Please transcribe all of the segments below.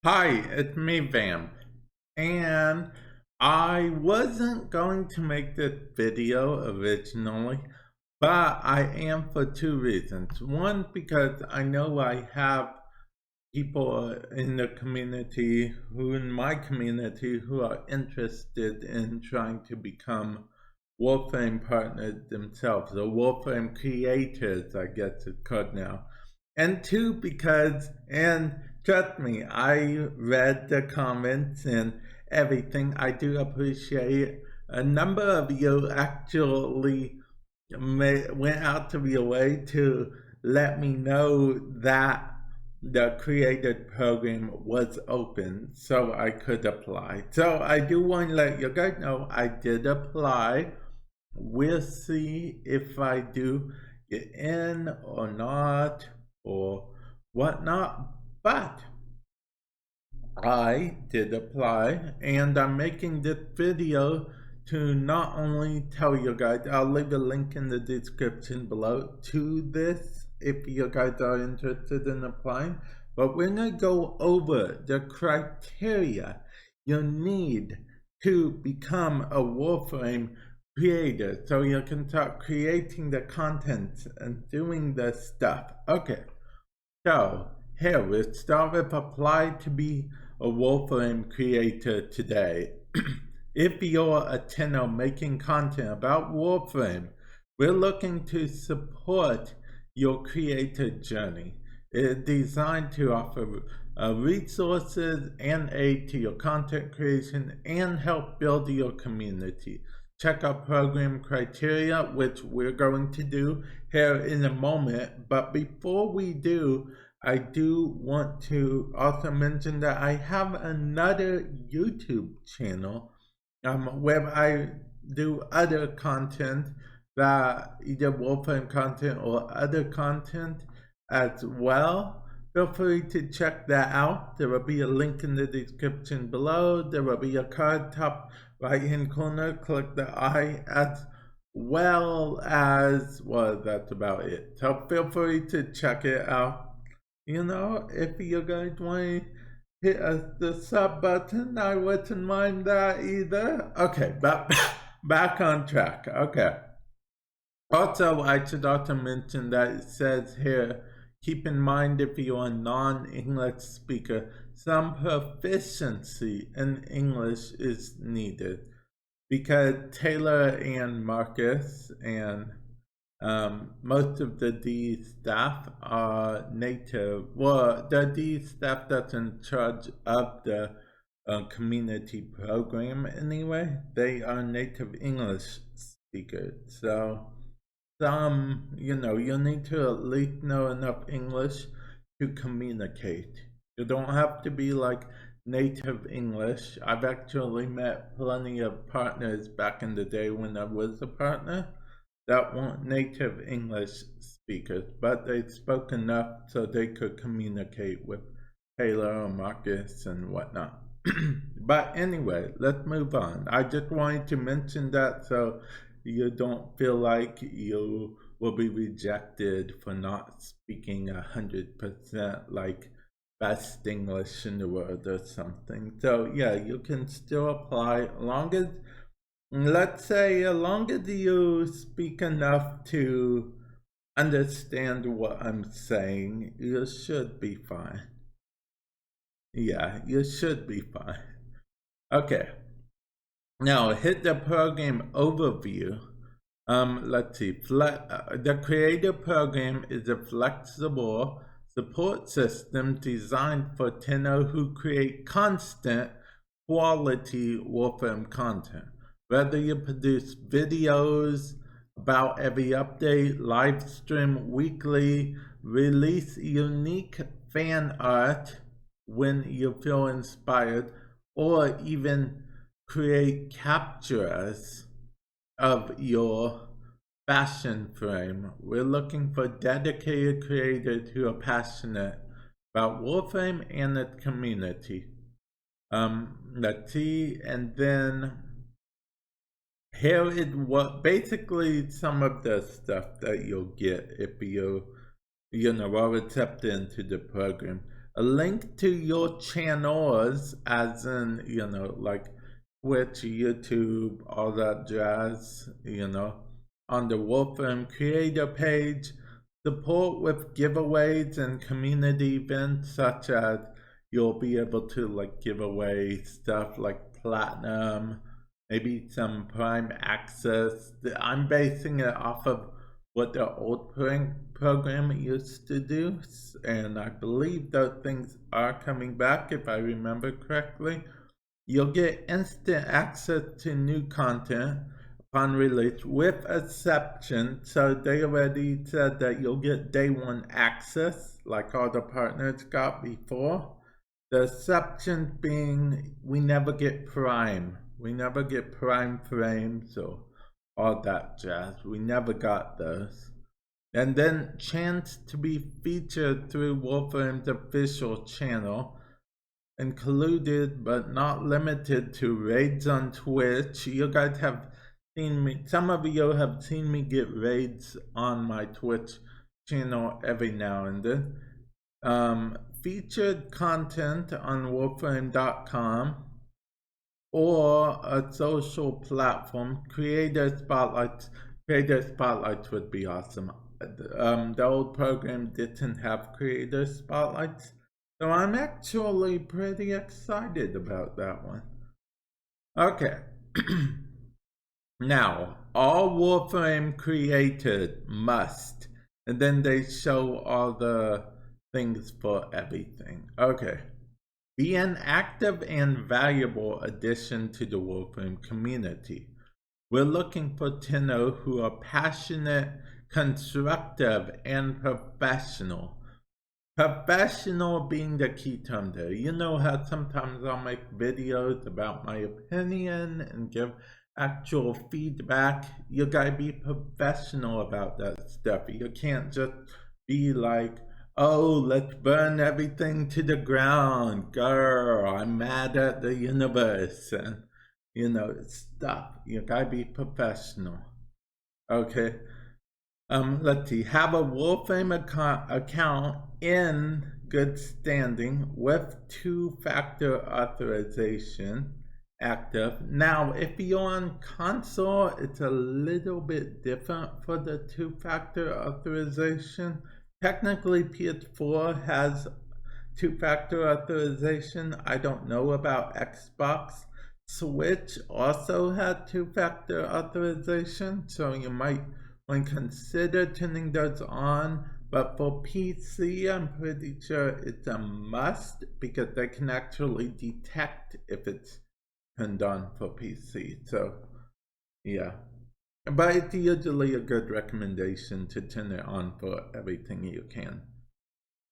Hi, it's me, Vamp, and I wasn't going to make this video originally, but I am for two reasons. One, because I know I have people in the community in my community who are interested in trying to become Warframe partners themselves, or Warframe creators, I guess it's called now. And two, because, and trust me, I read the comments and everything. I do appreciate a number of you actually went out of your way to let me know that the created program was open so I could apply. So I do want to let you guys know I did apply. We'll see if I do get in or not or whatnot. But I did apply, and I'm making this video to not only tell you guys, I'll leave a link in the description below to this if you guys are interested in applying, but we're going to go over the criteria you need to become a Warframe creator so you can start creating the content and doing the stuff. Okay, so here we start with apply to be a Warframe creator today. If you're a tenor making content about Warframe, we're looking to support your creator journey. It's designed to offer resources and aid to your content creation and help build your community. Check out program criteria, which we're going to do here in a moment. But before we do, I do want to also mention that I have another YouTube channel where I do other content, that either Warframe content or other content as well. Feel free to check that out. There will be a link in the description below. There will be a card top right hand corner. Click the I, as well as, well, that's about it. So feel free to check it out. You know, if you guys want to hit the sub button, I wouldn't mind that either. Okay, but back on track. Okay. Also, I should also mention that it says here, keep in mind if you're a non-English speaker, some proficiency in English is needed, because Taylor and Marcus and most of the D staff are native. Well, the D staff that's in charge of the community program anyway, they are native English speakers. So you need to at least know enough English to communicate. You don't have to be like native English. I've actually met plenty of partners back in the day when I was a partner that weren't native English speakers, but they spoke enough so they could communicate with Taylor or Marcus and whatnot. But anyway, let's move on. I just wanted to mention that so you don't feel like you will be rejected for not speaking 100% like best English in the world or something. So yeah, you can still apply as long as, let's say, as long as you speak enough to understand what I'm saying, you should be fine. Yeah, you should be fine. Okay. Now hit the program overview. Let's see. The Creator Program is a flexible support system designed for tenor who create constant quality Warframe content. Whether you produce videos about every update, live stream weekly, release unique fan art when you feel inspired, or even create captures of your fashion frame. We're looking for dedicated creators who are passionate about Warframe and its community. Let's see, and then here is what basically some of the stuff that you'll get if you are accepted into the program. a link to your channels, as in, like Twitch, YouTube, all that jazz, on the Warframe creator page. Support with giveaways and community events, such as you'll be able to like give away stuff like platinum, maybe some prime access. I'm basing it off of what the old program used to do, and I believe those things are coming back if I remember correctly. You'll get instant access to new content upon release, with exception. So they already said that you'll get day one access like all the partners got before. The exception being we never get prime. We never get prime frames or all that jazz. We never got those. And then chance to be featured through Warframe's official channel, included but not limited to raids on Twitch. You guys have seen me, some of you have seen me get raids on my Twitch channel every now and then. Featured content on Warframe.com or a social platform. Creator spotlights would be awesome. The old program didn't have creator spotlights, so I'm actually pretty excited about that one. Okay. Now, all Warframe created must, and then they show all the things for everything. Okay. Be an active and valuable addition to the Warframe community. We're looking for Tenno who are passionate, constructive, and professional. Professional being the key term there. You know how sometimes I'll make videos about my opinion and give actual feedback. You gotta be professional about that stuff. You can't just be like, oh, let's burn everything to the ground. Girl, I'm mad at the universe. And, stuff. You gotta be professional. Okay. Let's see. Have a Warframe account in good standing with two-factor authorization active. Now, if you're on console, it's a little bit different for the two-factor authorization. Technically, PS4 has two-factor authorization. I don't know about Xbox. Switch also had two-factor authorization, so you might want to consider turning those on. But for PC, I'm pretty sure it's a must because they can actually detect if it's turned on for PC. So, yeah. But it's usually a good recommendation to turn it on for everything you can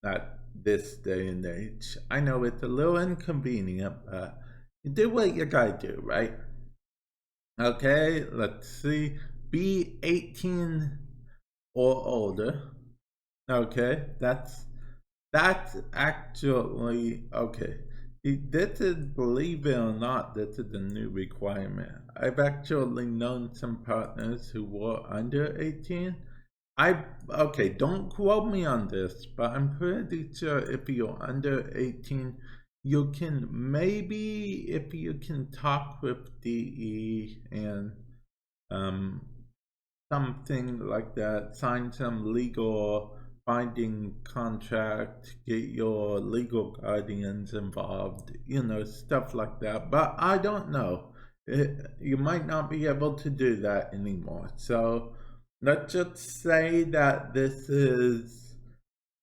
at this day and age. I know it's a little inconvenient, but you do what you gotta do, right? Okay, let's see. Be 18 or older. Okay, that's actually okay. This is, believe it or not, this is a new requirement. I've actually known some partners who were under 18. Okay, don't quote me on this, but I'm pretty sure if you're under 18, you can maybe, if you can talk with DE and something like that, sign some legal binding contract, get your legal guardians involved, stuff like that. But I don't know. You might not be able to do that anymore. So let's just say that this is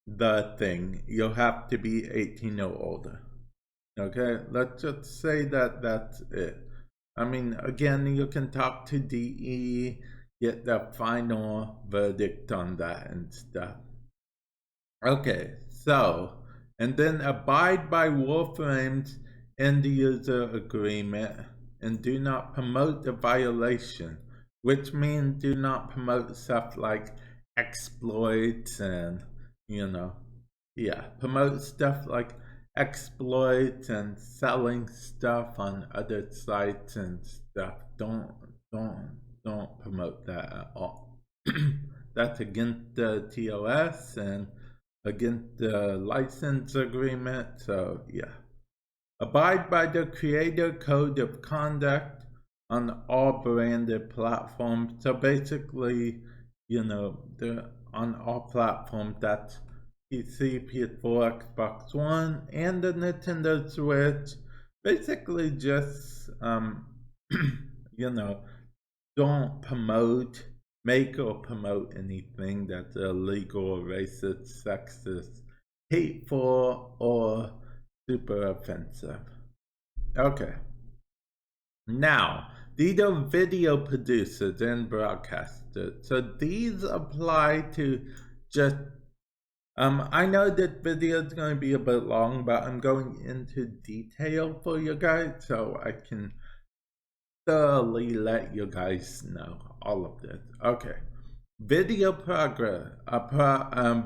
the thing. You'll have to be 18 or older. Okay, let's just say that that's it. I mean, again, you can talk to DE, get the final verdict on that and stuff. Okay, so, and then abide by Warframe's end user agreement and do not promote the violation, which means do not promote stuff like exploits and, promote stuff like exploits and selling stuff on other sites and stuff. Don't promote that at all. That's against the TOS, and against the license agreement. So yeah, abide by the creator code of conduct on all branded platforms. So basically, on all platforms, that's PC, PS4, Xbox One, and the Nintendo Switch. Basically, just you know, don't make or promote anything that's illegal, racist, sexist, hateful, or super offensive. Okay. Now, these are video producers and broadcasters. So these apply to just I know that video is going to be a bit long, but I'm going into detail for you guys so I can thoroughly let you guys know all of this. Okay. Video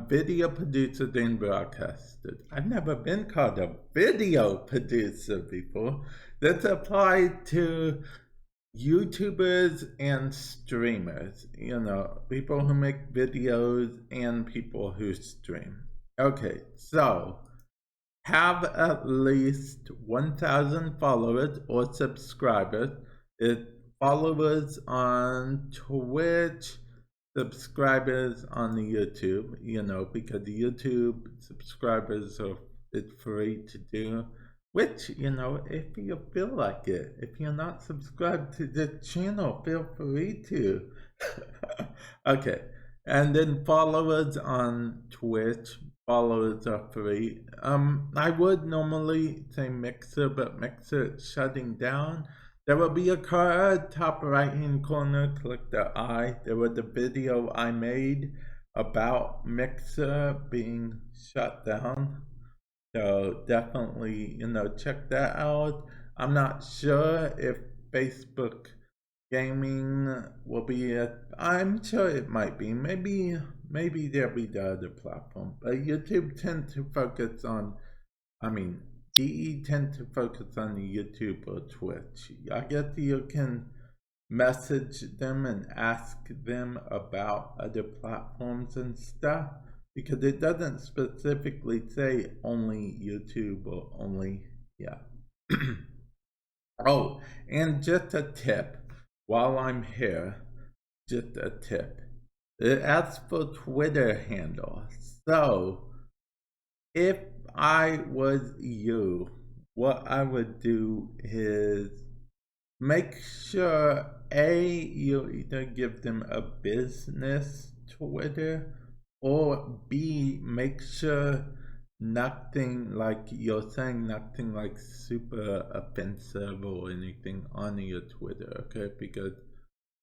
video producer and broadcaster. I've never been called a video producer before. That's applied to YouTubers and streamers, people who make videos and people who stream. Okay, so have at least 1,000 followers or subscribers. Followers on Twitch, subscribers on the YouTube, because the YouTube subscribers it's free to do. Which, if you feel like it, if you're not subscribed to the channel, feel free to. Okay, and then followers on Twitch, followers are free. I would normally say Mixer, but Mixer is shutting down. There will be a card, top right hand corner, click the I. There was a video I made about Mixer being shut down. So definitely, check that out. I'm not sure if Facebook Gaming will be I'm sure it might be. Maybe there'll be the other platform. But YouTube tend to focus on, DE tend to focus on YouTube or Twitch. I guess you can message them and ask them about other platforms and stuff, because it doesn't specifically say only YouTube or only, Oh, and just a tip, while I'm here, just a tip. It asks for Twitter handle. So, if I was you, what I would do is make sure you either give them a business Twitter, or B, make sure nothing like you're saying nothing like super offensive or anything on your Twitter, okay? Because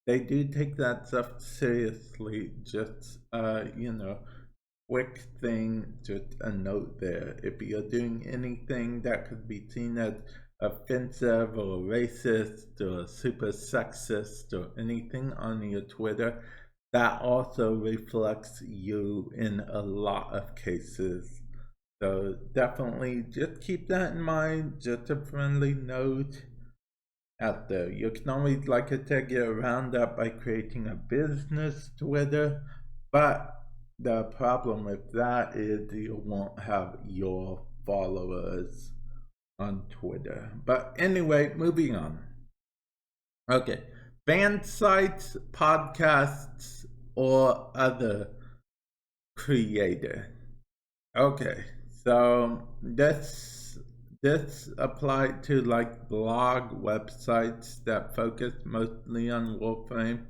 they do take that stuff seriously. Just quick thing, just a note there. If you're doing anything that could be seen as offensive or racist or super sexist or anything on your Twitter, that also reflects you in a lot of cases. So definitely just keep that in mind. Just a friendly note out there. You can always, like I said, get around that by creating a business Twitter, but the problem with that is you won't have your followers on Twitter. But anyway, moving on. Okay, fan sites, podcasts, or other creator. Okay, so this applied to like blog websites that focus mostly on Warframe,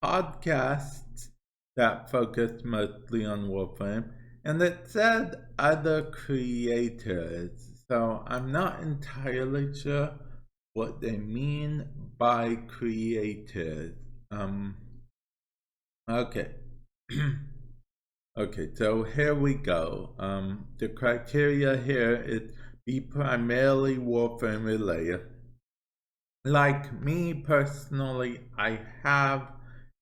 podcasts that focus mostly on Warframe, and it said other creators. So I'm not entirely sure what they mean by creators. Okay. Okay, so here we go. The criteria here is be primarily Warframe related. Like me personally, I have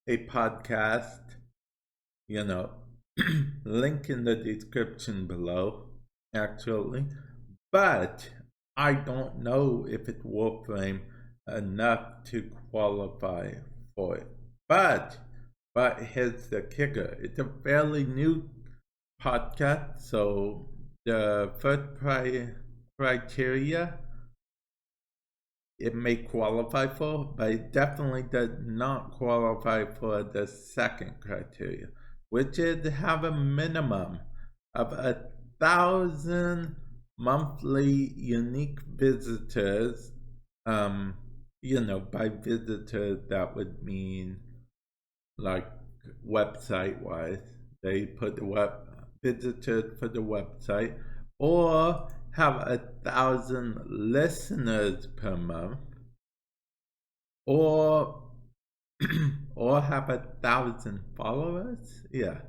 a podcast, link in the description below, actually. But I don't know if it's Warframe enough to qualify for it. But here's the kicker. It's a fairly new podcast. So the first criteria it may qualify for, but it definitely does not qualify for the second criteria, which is to have a minimum of 1,000 monthly unique visitors. By visitors, that would mean like website wise, they put the visitors for the website, or have 1,000 listeners per month, or or have 1,000 followers. Yeah,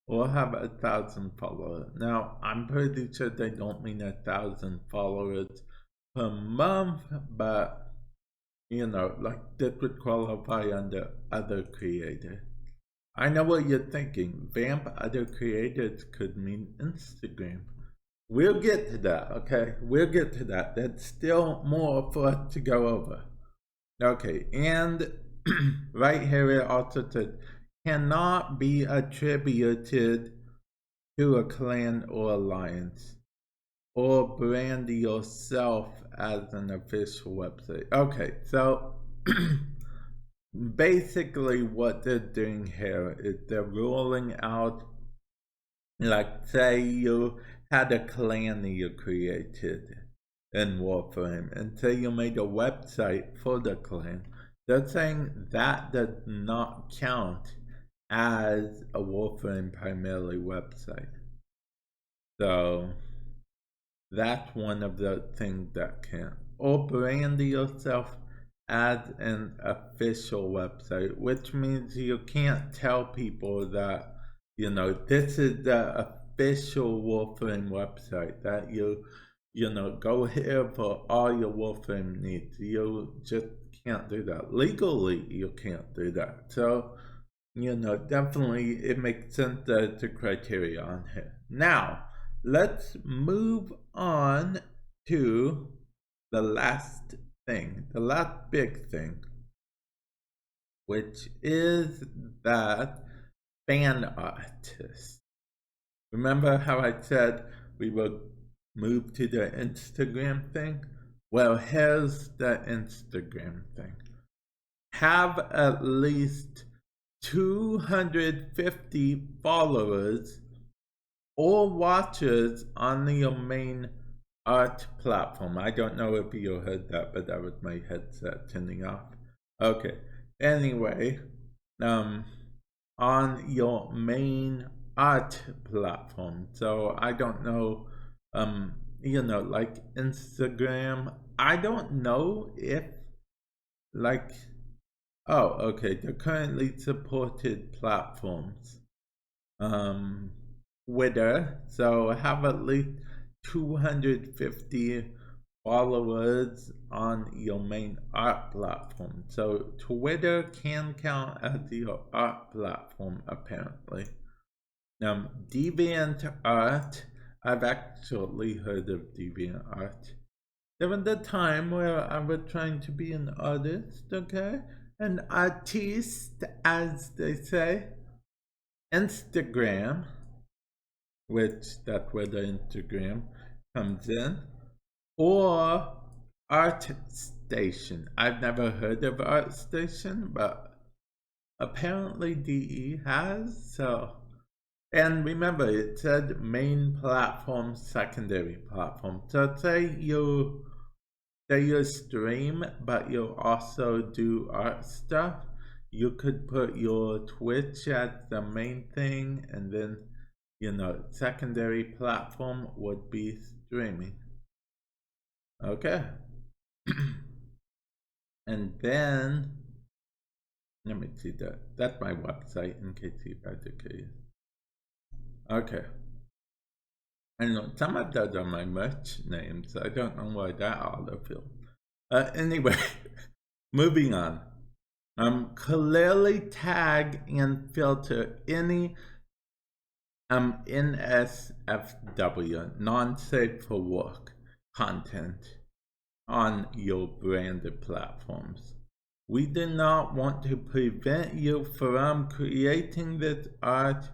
or have 1,000 followers. Now I'm pretty sure they don't mean 1,000 followers per month, but like this would qualify under other creators. I know what you're thinking. Vamp other creators could mean Instagram. We'll get to that, okay? We'll get to that. That's still more for us to go over. Okay, and right here it also says, cannot be attributed to a clan or alliance, or brand yourself as an official website. Okay, so basically what they're doing here is they're rolling out, like say you had a clan that you created in Warframe, and say you made a website for the clan. They're saying that does not count as a Warframe primarily website. So that's one of the things that can't. Or brand yourself as an official website, which means you can't tell people that, this is the official Warframe website, that you go here for all your Warframe needs. You just can't do that. Legally, you can't do that. So, definitely it makes sense that it's a criteria on here. Now, let's move on to the last thing, the last big thing, which is that fan artists. Remember how I said we would move to the Instagram thing? Well, here's the Instagram thing. Have at least 250 followers or watchers on your main art platform. I don't know if you heard that, but that was my headset turning off. Okay. Anyway, on your main art platform. So I don't know, like Instagram. I don't know if the currently supported platforms. Twitter. So have at least 250 followers on your main art platform. So Twitter can count as your art platform, apparently. DeviantArt, I've actually heard of DeviantArt. There was a time where I was trying to be an artist, okay? An artiste, as they say. Instagram, which that's where the Instagram comes in, or ArtStation. I've never heard of ArtStation, but apparently DE has. So, and remember, it said main platform, secondary platform. So say you stream, but you also do art stuff. You could put your Twitch as the main thing, and then secondary platform would be streaming. Okay. And then, let me see that. That's my website in case you guys are curious. Okay. I know some of those are my merch names. I don't know why that autofilled. Anyway, moving on. Clearly tag and filter any NSFW, non-safe for work, content on your branded platforms. We do not want to prevent you from creating this art,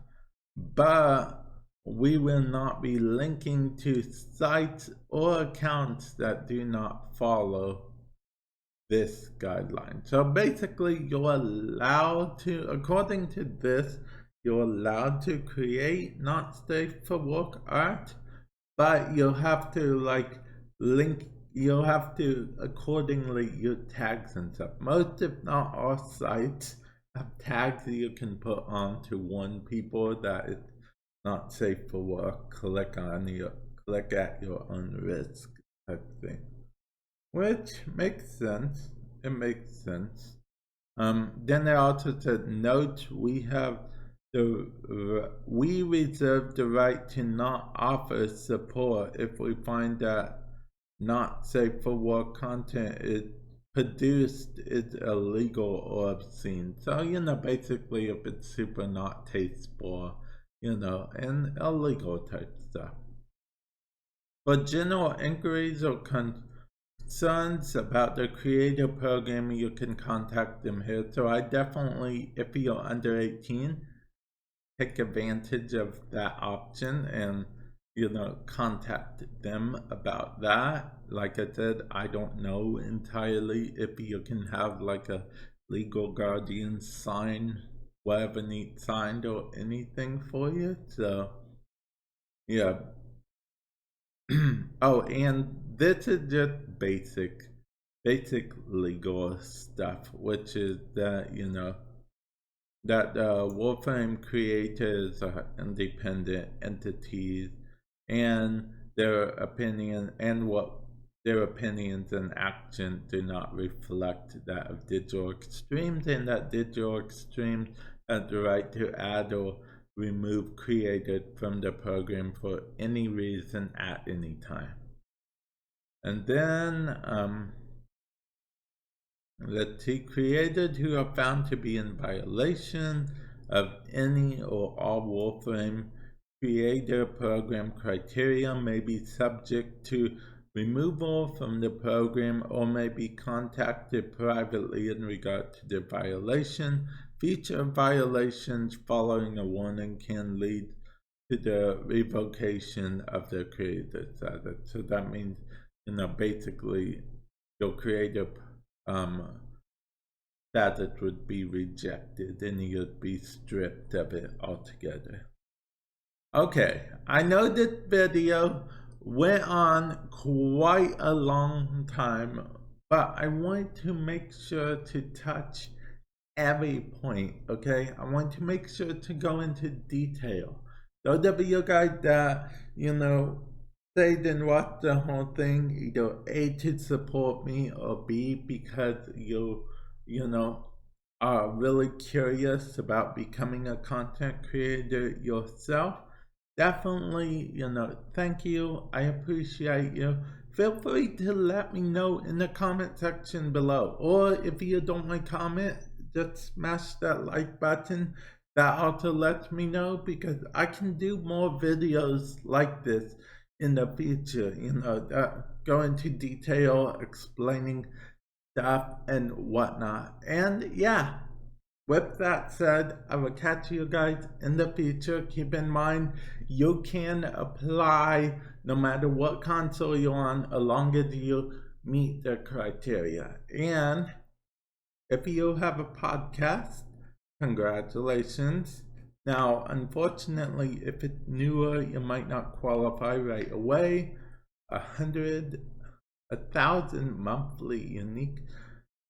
but we will not be linking to sites or accounts that do not follow this guideline. So basically, you're allowed to, according to this, you're allowed to create not safe for work art, but you'll have to like link, you'll have to accordingly use tags and stuff. Most, if not all, sites have tags that you can put on to warn people that it's not safe for work. Click at your own risk type thing, which makes sense. It makes sense. Then they also said, note, we reserve the right to not offer support if we find that not safe for work content is produced is illegal or obscene. So, basically if it's super not tasteful, and illegal type stuff. For general inquiries or concerns about the creator program, you can contact them here. So I definitely, if you're under 18, take advantage of that option and contact them about that. Like I said, I don't know entirely if you can have like a legal guardian sign whatever needs signed or anything for you. So yeah. Oh, and this is just basic legal stuff, which is that that Warframe creators are independent entities, and their opinions and actions do not reflect that of Digital Extremes, and that Digital Extremes has the right to add or remove creators from the program for any reason at any time. And then let's see, creators who are found to be in violation of any or all Warframe creator program criteria may be subject to removal from the program or may be contacted privately in regard to the violation. Future violations following a warning can lead to the revocation of the creator status. So that means, basically your creator status would be rejected and you'd be stripped of it altogether. Okay, I know this video went on quite a long time, but I want to make sure to touch every point, okay? I want to make sure to go into detail. Those of you guys that, stayed and watched the whole thing, either A, to support me, or B, because you are really curious about becoming a content creator yourself, definitely, thank you. I appreciate you. Feel free to let me know in the comment section below. Or if you don't like comment, just smash that like button. That also lets me know, because I can do more videos like this in the future, that go into detail explaining stuff and whatnot. And yeah, with that said, I will catch you guys in the future. Keep in mind, you can apply no matter what console you're on, as long as you meet the criteria. And if you have a podcast, congratulations. Now, unfortunately, if it's newer, you might not qualify right away. 1,000 monthly unique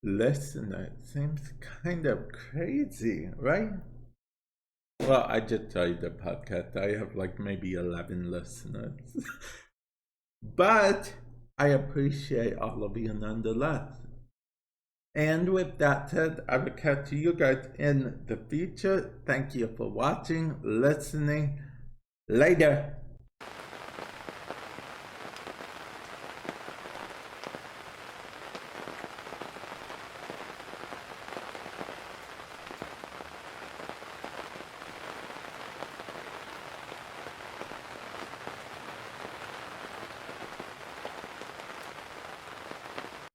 listeners seems kind of crazy, right? Well, I just started the podcast. I have like maybe 11 listeners. But I appreciate all of you nonetheless. And with that said, I will catch you guys in the future. Thank you for watching, listening. Later.